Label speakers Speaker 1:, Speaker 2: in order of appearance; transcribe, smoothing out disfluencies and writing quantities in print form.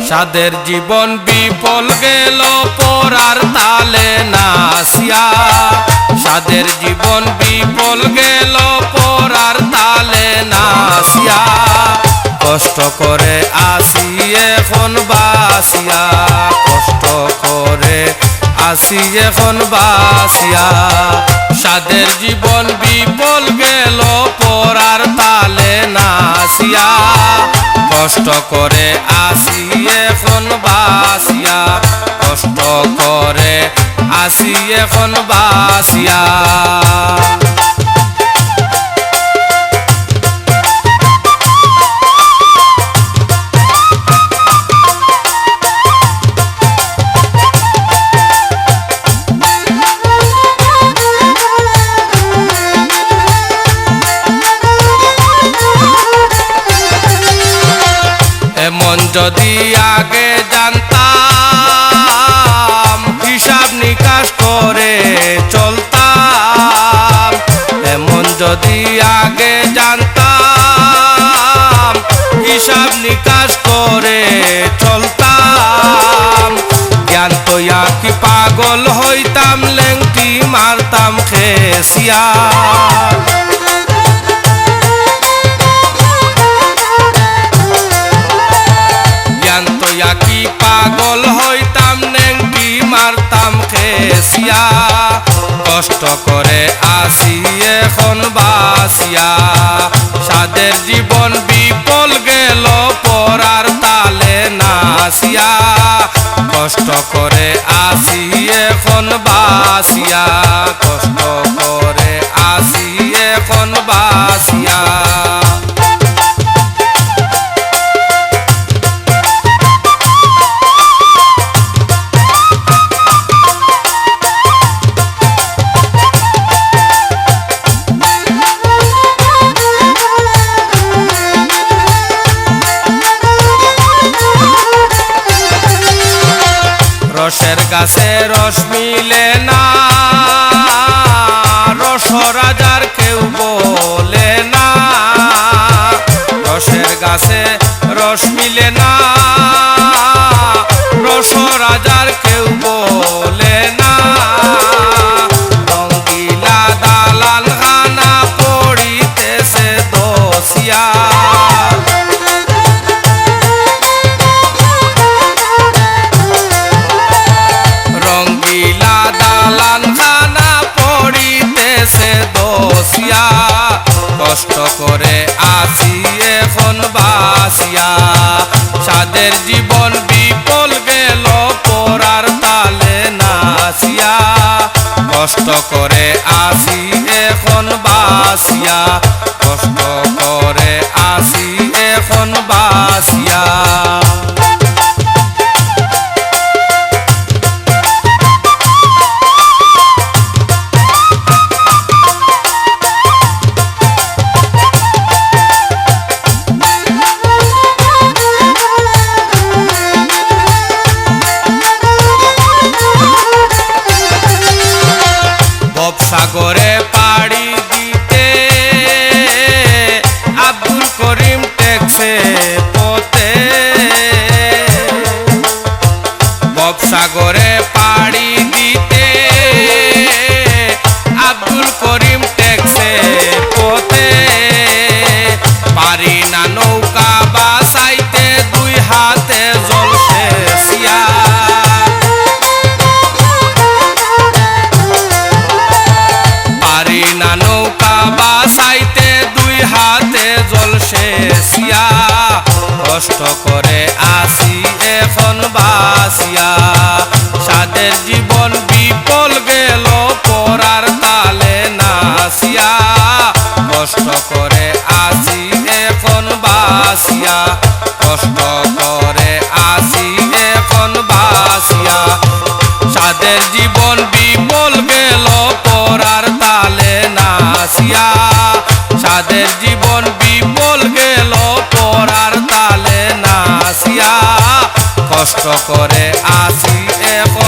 Speaker 1: সাদের জীবন বিফল গেল পরার তালে নাসিয়া, সাদের জীবন বিফল গেল পরার তালে নাসিয়া, কষ্ট করে আসি এখন বাসিয়া, কষ্ট করে আসি এখন বাসিয়া, সাদের জীবন বিফল গেল পরার তালে নাসিয়া, কষ্ট করে আসি এখন বাসিয়া, কষ্ট করে আসি এখন বাসিয়া। এমন যদি আগে জানতাম হিসাব নিকাশ করে চলতাম, এমন যদি আগে জানতাম হিসাব নিকাশ করে চলতাম, জ্ঞান তৈয়া কি পাগল হইতাম লেংটি মারতাম খেসিয়া, কি পাগল হইতাম নেংটি মারতাম খেসিয়া, কষ্ট করে আসি এখন বাসিয়া, সাদের জীবন বিফল গেল পরার তালে নাসিয়া, কষ্ট করে আসি এখন বাসিয়া, কষ্ট করে আসি এখন বাসিয়া। রসের গাছে রস মিলে না, রস রাজার কেউ বলে না, রসের গাছে রস মিলে না, রস রাজার কেউ বলে না, রঙ্গিলা দালাল খানা পড়িতেছে দোষিয়া, কষ্ট করে আসি এখন বাসিয়া, সাদের জীবন বিফল গেল পরার তালে নাসিয়া, কষ্ট করে আসি এখন বাসিয়া, কষ্ট করে আসি এখন বাসিয়া। সাগরে পাড়ি দিতে আব্দুল করিম টেকছে পথে, সাগরে পাড়ি দিতে আব্দুল করিম টেকছে পথে, পারি না নৌকা বাসাইতে দুই হাতে জ্বলছে সিয়া, না নৌকা বাসাইতে দুই হাতে জ্বলছে সিয়া, কষ্ট করে আসি এখন বাসিয়া, সাদের জীবন বিফল গেল পরার তালে নাসিয়া, কষ্ট করে আসি এখন বাসিয়া, কষ্ট করে আসি এখন বাসিয়া, সাদের জীবন বিফল গেল পরার তালে নাসিয়া, সাদের জীবন বিফল গেল পরার তালে নাসিয়া, কষ্ট করে আসি এখন